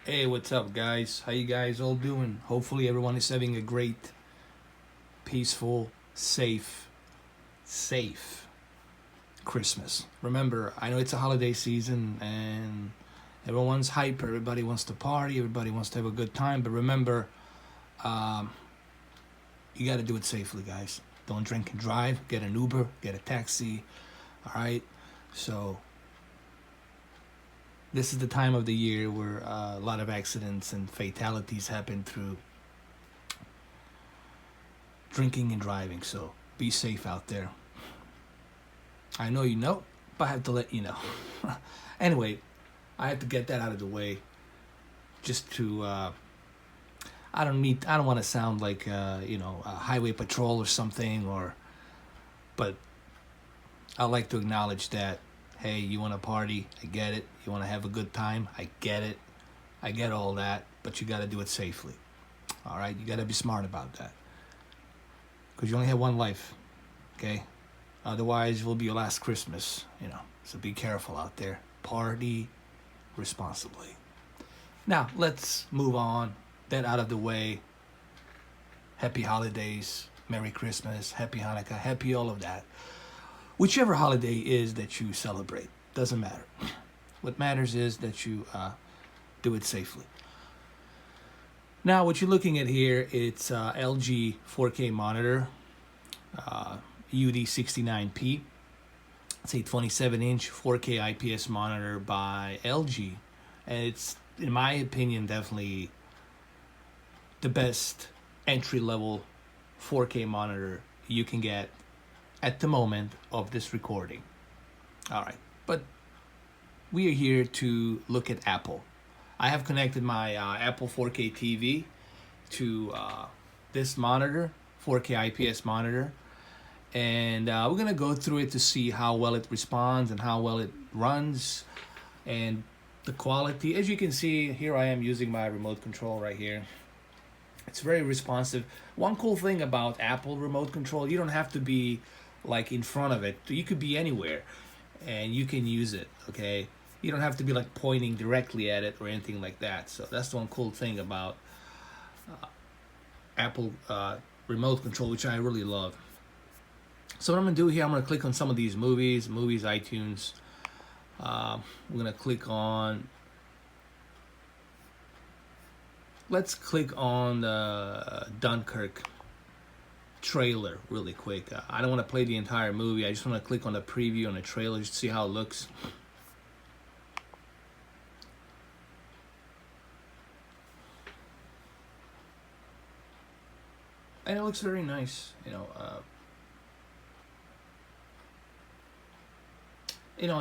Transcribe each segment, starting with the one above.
Hey, what's up, guys? How you guys all doing? Hopefully, everyone is having a great, peaceful, safe Christmas. Remember, I know it's a holiday season and everyone's hyper. Everybody wants to party. Everybody wants to have a good time. But remember, um, you got to do it safely, guys. Don't drink and drive. Get an Uber. Get a taxi. All right. So this is the time of the year where a lot of accidents and fatalities happen through drinking and driving. So be safe out there. I know you know, but I have to let you know. Anyway, I have to get that out of the way just to I don't want to sound like a highway patrol or something, but I like to acknowledge that, hey, you want to party, I get it. You want to have a good time, I get it. I get all that, but you got to do it safely. All right, you got to be smart about that because you only have one life, okay? Otherwise, it will be your last Christmas, So be careful out there. Party responsibly. Now, let's move on. That out of the way. Happy holidays. Merry Christmas. Happy Hanukkah. Happy all of that. Whichever holiday is that you celebrate. Doesn't matter. What matters is that you do it safely. Now, what you're looking at here, it's LG 4K monitor. UD69P. It's a 27-inch 4K IPS monitor by LG, and it's, in my opinion, definitely the best entry-level 4K monitor you can get at the moment of this recording. All right, but we are here to look at Apple. I have connected my Apple 4K TV to this monitor, 4K IPS monitor. And we're going to go through it to see how well it responds and how well it runs and the quality. As you can see, here I am using my remote control right here. It's very responsive. One cool thing about Apple remote control, you don't have to be like in front of it. You could be anywhere and you can use it, okay? You don't have to be like pointing directly at it or anything like that. So that's the one cool thing about Apple remote control, which I really love. So what I'm going to do here, I'm going to click on some of these movies, iTunes. We're going to click on, let's click on the Dunkirk trailer really quick. I don't want to play the entire movie. I just want to click on the preview on the trailer just to see how it looks. And it looks very nice,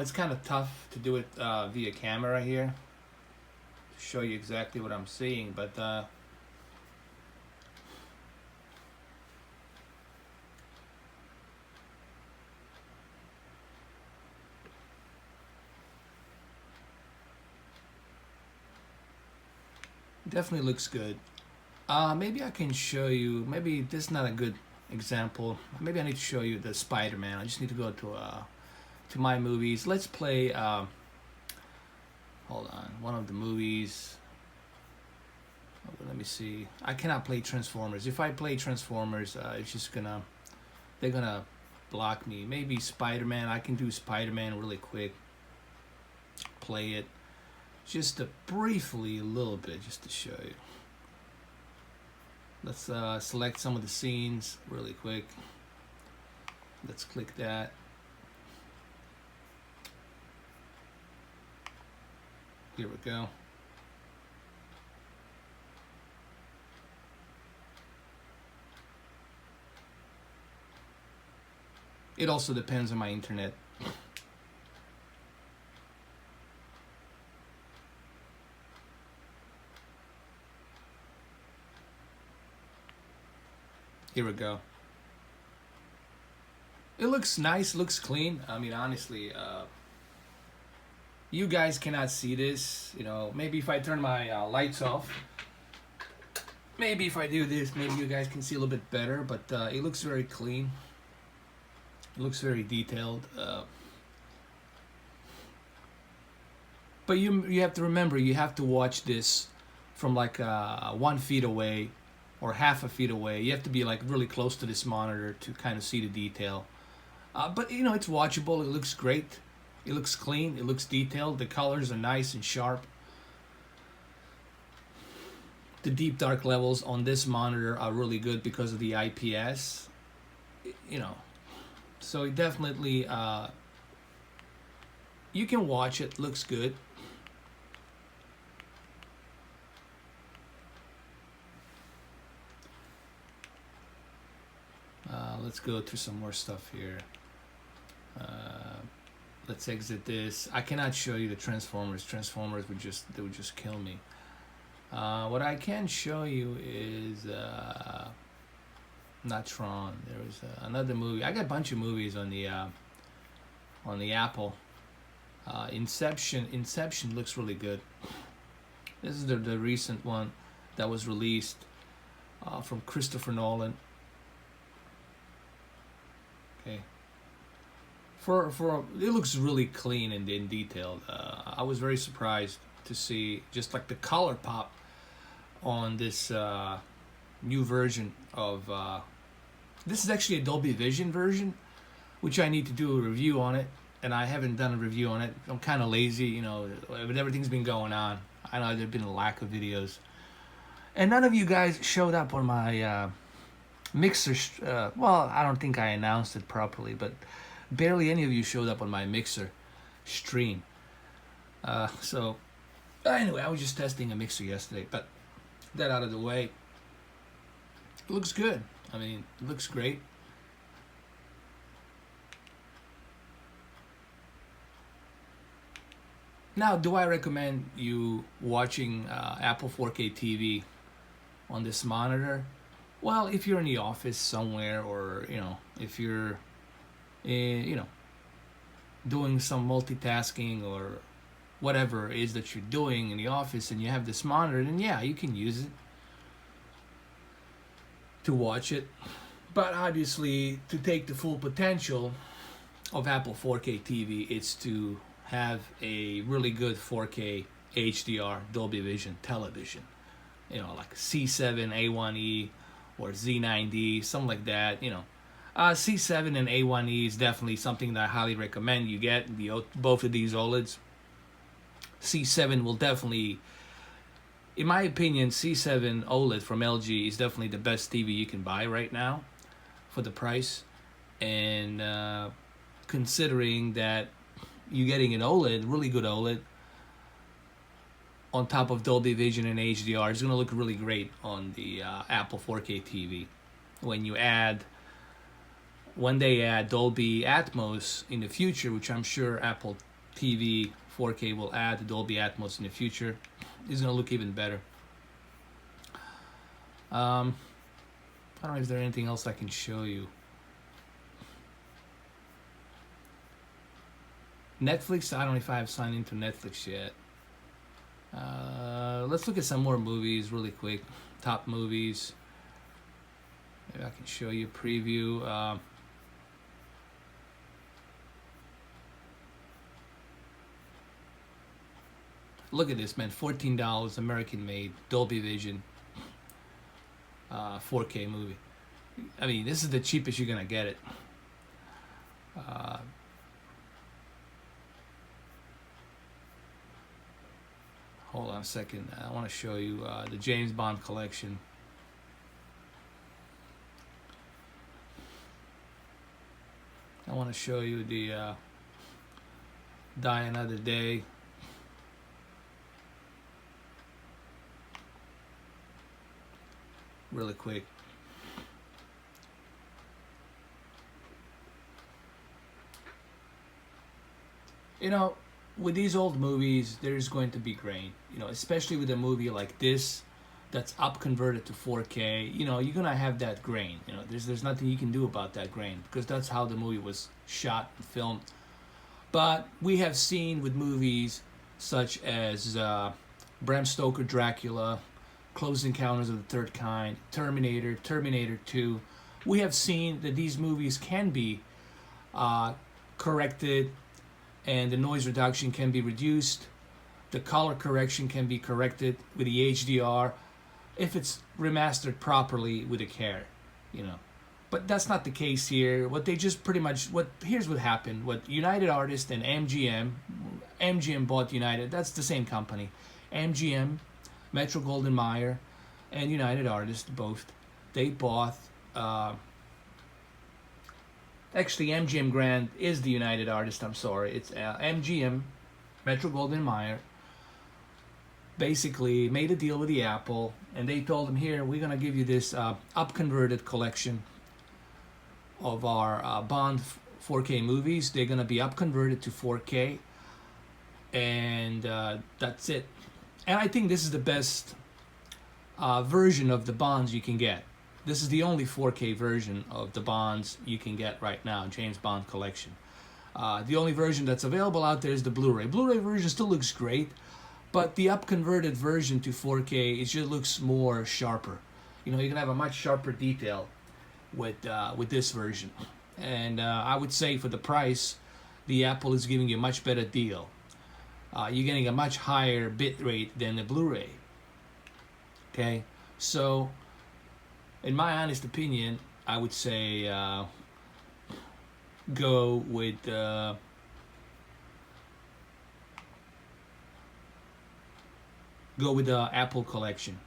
it's kind of tough to do it via camera here to show you exactly what I'm seeing, but definitely looks good. Maybe I can show you, maybe this is not a good example. Maybe I need to show you the Spider-Man. I just need to go to my movies. Let's play, hold on, one of the movies. Let me see. I cannot play Transformers. If I play Transformers, it's just they're gonna block me. Maybe Spider-Man. I can do Spider-Man really quick. Play it. Just briefly, a little bit, just to show you. Let's select some of the scenes really quick. Let's click that. Here we go. It also depends on my internet. Here we go. It looks nice, looks clean. I mean, honestly, you guys cannot see this. Maybe if I turn my lights off, maybe if I do this, maybe you guys can see a little bit better, but it looks very clean. It looks very detailed. But you have to remember, you have to watch this from like 1 feet away or half a feet away. You have to be like really close to this monitor to kind of see the detail. But you know, it's watchable. It looks great. It looks clean. It looks detailed. The colors are nice and sharp. The deep dark levels on this monitor are really good because of the IPS. You know, so it definitely you can watch it. Looks good. Let's go through some more stuff here. Let's exit this. I cannot show you the Transformers. Transformers would just kill me. What I can show you is not Tron. There was another movie. I got a bunch of movies on the Apple. Inception. Inception looks really good. This is the recent one that was released from Christopher Nolan. Okay. For it looks really clean and detailed. I was very surprised to see just like the color pop on this new version of this is actually a Dolby Vision version, which I need to do a review on it, and I haven't done a review on it. I'm kind of lazy, you know, with everything's been going on. I know there's been a lack of videos, and none of you guys showed up on my mixer. Well, I don't think I announced it properly, but barely any of you showed up on my mixer stream. So anyway, I was just testing a mixer yesterday, but that out of the way. It looks good. I mean, it looks great. Now, do I recommend you watching Apple 4K TV on this monitor? Well, if you're in the office somewhere, or you know, if you're you know, doing some multitasking or whatever it is that you're doing in the office and you have this monitor, then yeah, you can use it to watch it. But obviously, to take the full potential of Apple 4K TV, it's to have a really good 4K HDR Dolby Vision television. You know, like C7 A1E or Z9D, something like that, you know. C7 and A1E is definitely something that I highly recommend you get, both of these OLEDs. C7 will definitely, in my opinion, C7 OLED from LG is definitely the best TV you can buy right now for the price. And considering that you're getting an OLED, really good OLED, on top of Dolby Vision and HDR, it's going to look really great on the Apple 4K TV. When they add Dolby Atmos in the future, which I'm sure Apple TV 4K will add Dolby Atmos in the future, it's going to look even better. I don't know if there's anything else I can show you. Netflix, I don't know if I have signed into Netflix yet. Let's look at some more movies really quick. Top movies. Maybe I can show you a preview. Look at this, man. $14, American made, Dolby Vision, 4K movie. I mean, this is the cheapest you're gonna get it. Hold on a second. I want to show you the James Bond collection. I want to show you the Die Another Day. Really quick. You know, with these old movies, there's going to be grain. You know, especially with a movie like this, that's up converted to 4K. You know, you're gonna have that grain. You know, there's nothing you can do about that grain because that's how the movie was shot and filmed. But we have seen with movies such as Bram Stoker Dracula, Close Encounters of the Third Kind, Terminator, Terminator 2. We have seen that these movies can be corrected and the noise reduction can be reduced the color correction can be corrected with the HDR if it's remastered properly with a care, you know. But that's not the case here. What they just pretty much, here's what happened. What United Artists and MGM bought United, that's the same company. MGM, Metro Goldwyn Mayer, and United Artists, both, they bought, actually MGM Grand is the United Artist, I'm sorry. It's MGM, Metro Goldwyn Mayer, basically made a deal with the Apple, and they told them, here, we're going to give you this up-converted collection of our Bond 4K movies. They're going to be up-converted to 4K, and that's it. And I think this is the best version of the Bonds you can get. This is the only 4K version of the Bonds you can get right now, James Bond collection. The only version that's available out there is the Blu-ray. Blu-ray version still looks great, but the up-converted version to 4K, it just looks more sharper. You know, you can have a much sharper detail with this version. And I would say for the price, the Apple is giving you a much better deal. You're getting a much higher bit rate than the Blu-ray. Okay, so in my honest opinion, I would say go with the Apple collection.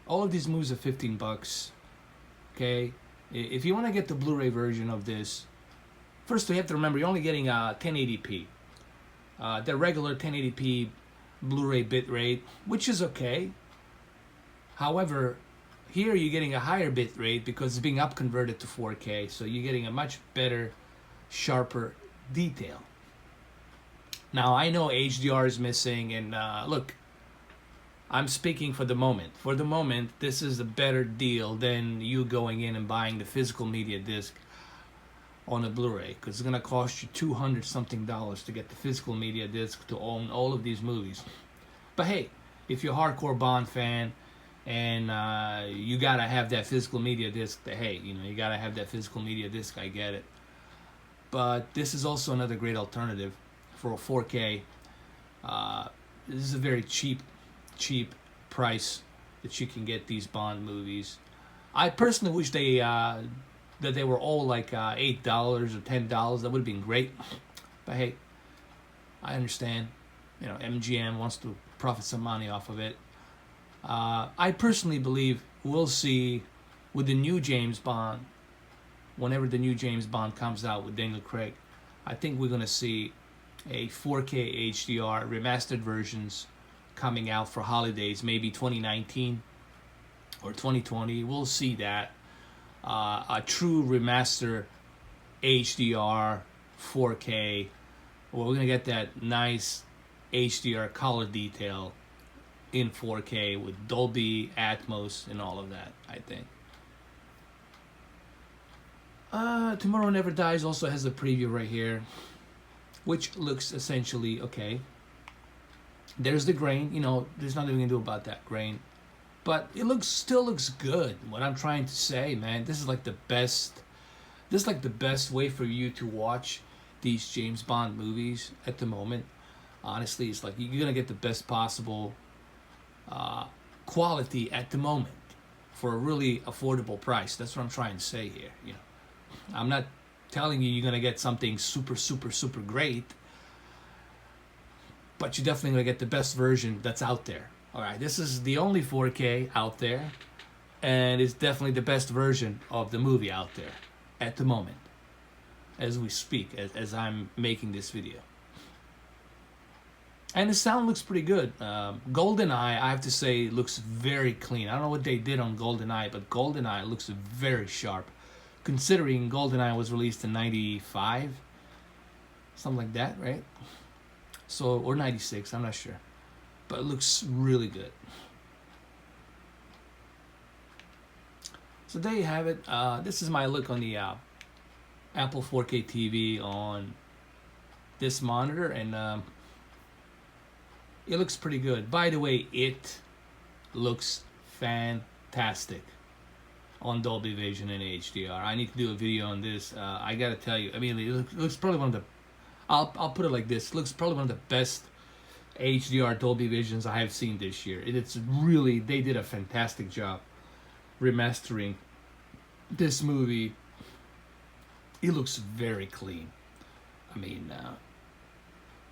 All of these movies are $15. Okay, if you want to get the Blu-ray version of this, first you have to remember you're only getting 1080p. The regular 1080p Blu-ray bit rate, which is okay. However, here you're getting a higher bit rate because it's being up-converted to 4K, so you're getting a much better, sharper detail. Now, I know HDR is missing, and look, I'm speaking for the moment. For the moment, this is a better deal than you going in and buying the physical media disc on a Blu-ray, because it's going to cost you $200-something to get the physical media disc to own all of these movies. But hey, if you're a hardcore Bond fan and you got to have that physical media disc, hey, you know, you got to have that physical media disc, I get it. But this is also another great alternative for a 4K. This is a very cheap price that you can get these Bond movies. I personally wish that they were all like $8 or $10. That would have been great. But hey, I understand. You know, MGM wants to profit some money off of it. I personally believe we'll see with the new James Bond, whenever the new James Bond comes out with Daniel Craig, I think we're going to see a 4K HDR remastered versions coming out for holidays, maybe 2019 or 2020. We'll see that. A true remaster HDR 4K. Well, we're going to get that nice HDR color detail in 4K with Dolby Atmos and all of that, I think. Tomorrow Never Dies also has a preview right here, which looks essentially okay. There's the grain, you know, there's nothing we can do about that grain. But it still looks good. What I'm trying to say, man, this is like the best way for you to watch these James Bond movies at the moment. Honestly, it's like you're gonna get the best possible quality at the moment for a really affordable price. That's what I'm trying to say here. You know, I'm not telling you you're gonna get something super great, but you're definitely gonna get the best version that's out there. All right, this is the only 4K out there, and it's definitely the best version of the movie out there at the moment, as we speak, as I'm making this video. And the sound looks pretty good. GoldenEye, I have to say, looks very clean. I don't know what they did on GoldenEye, but GoldenEye looks very sharp, considering GoldenEye was released in '95, something like that, right? So, or '96, I'm not sure. But it looks really good. So there you have it. This is my look on the Apple 4K TV on this monitor, and it looks pretty good. By the way, it looks fantastic on Dolby Vision and HDR. I need to do a video on this. I gotta tell you, I mean, it looks probably one of the, I'll put it like this, it looks probably one of the best HDR Dolby Visions I have seen this year. It's really, they did a fantastic job remastering this movie. It looks very clean. I mean,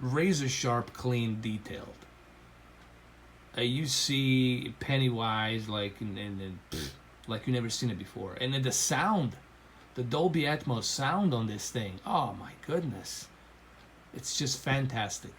razor sharp, clean, detailed. You see Pennywise like like you never seen it before, and then the sound, the Dolby Atmos sound on this thing. Oh my goodness, it's just fantastic.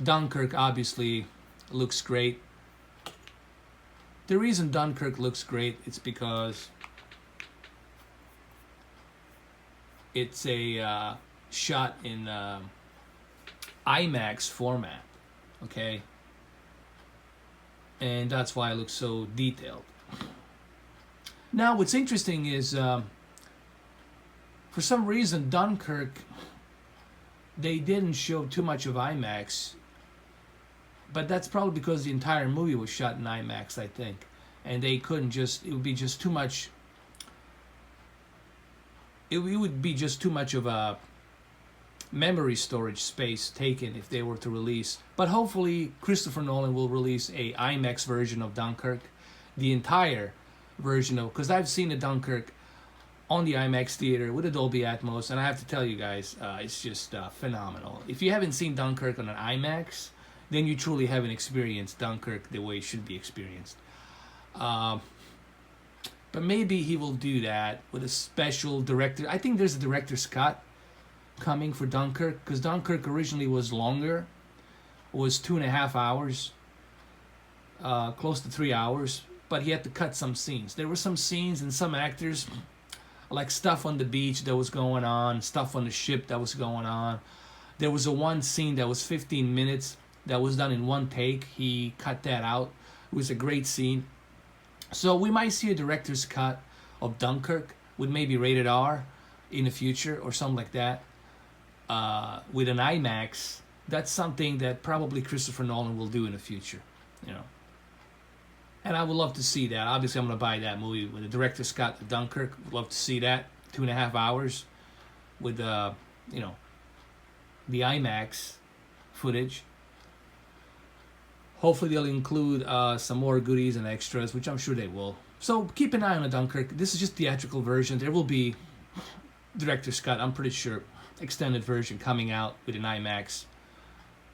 Dunkirk obviously looks great. The reason Dunkirk looks great is because it's a shot in IMAX format, okay? And that's why it looks so detailed. Now, what's interesting is, for some reason, Dunkirk, they didn't show too much of IMAX, but that's probably because the entire movie was shot in IMAX, I think. And they couldn't just, it would be just too much, it would be just too much of a memory storage space taken if they were to release. But hopefully Christopher Nolan will release a IMAX version of Dunkirk, the entire version of, because I've seen the Dunkirk on the IMAX theater with a Dolby Atmos, and I have to tell you guys, it's just phenomenal. If you haven't seen Dunkirk on an IMAX, then you truly haven't experienced Dunkirk the way it should be experienced. But maybe he will do that with a special director. I think there's a director's cut coming for Dunkirk, because Dunkirk originally was longer. It was 2.5 hours, close to 3 hours, but he had to cut some scenes. There were some scenes and some actors, like stuff on the beach that was going on, stuff on the ship that was going on. There was a one scene that was 15 minutes that was done in one take. He cut that out. It was a great scene. So we might see a director's cut of Dunkirk with maybe rated R in the future or something like that, with an IMAX. That's something that probably Christopher Nolan will do in the future, you know. And I would love to see that. Obviously, I'm going to buy that movie with the director's cut of Dunkirk. Would love to see that. 2.5 hours with you know, the IMAX footage. Hopefully they'll include some more goodies and extras, which I'm sure they will. So keep an eye on the Dunkirk. This is just theatrical version. There will be director's cut, I'm pretty sure, extended version coming out with an IMAX.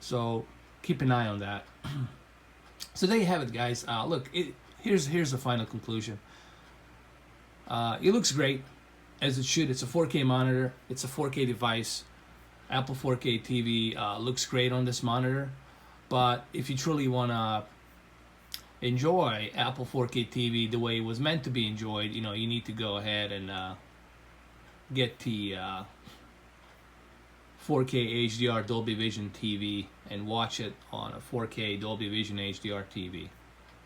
So keep an eye on that. So there you have it, guys. Look, here's the final conclusion. It looks great, as it should. It's a 4K monitor. It's a 4K device. Apple 4K TV looks great on this monitor. But if you truly want to enjoy Apple 4K TV the way it was meant to be enjoyed, you know, you need to go ahead and get the 4K HDR Dolby Vision TV and watch it on a 4K Dolby Vision HDR TV.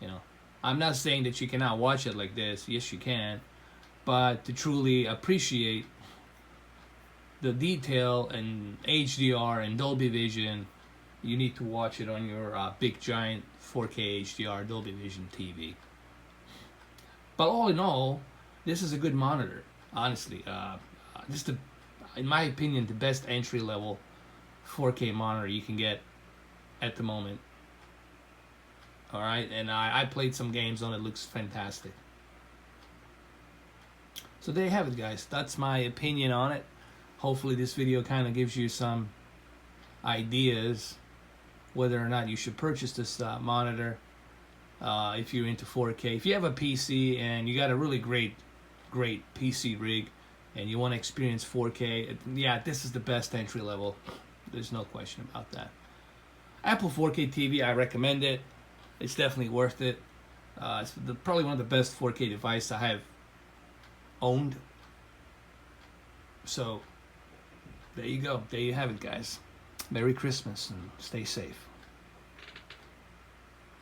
You know, I'm not saying that you cannot watch it like this. Yes, you can. But to truly appreciate the detail and HDR and Dolby Vision, you need to watch it on your big giant 4K HDR Dolby Vision TV. But all in all, this is a good monitor. Honestly, this is, in my opinion, the best entry level 4K monitor you can get at the moment. All right, and I played some games on it. Looks fantastic. So there you have it, guys. That's my opinion on it. Hopefully this video kind of gives you some ideas whether or not you should purchase this monitor if you're into 4K. If you have a PC and you got a really great PC rig and you want to experience 4K, yeah, this is the best entry level. There's no question about that. Apple 4K TV, I recommend it. It's definitely worth it. It's probably one of the best 4K devices I have owned. So there you go. There you have it, guys. Merry Christmas and stay safe.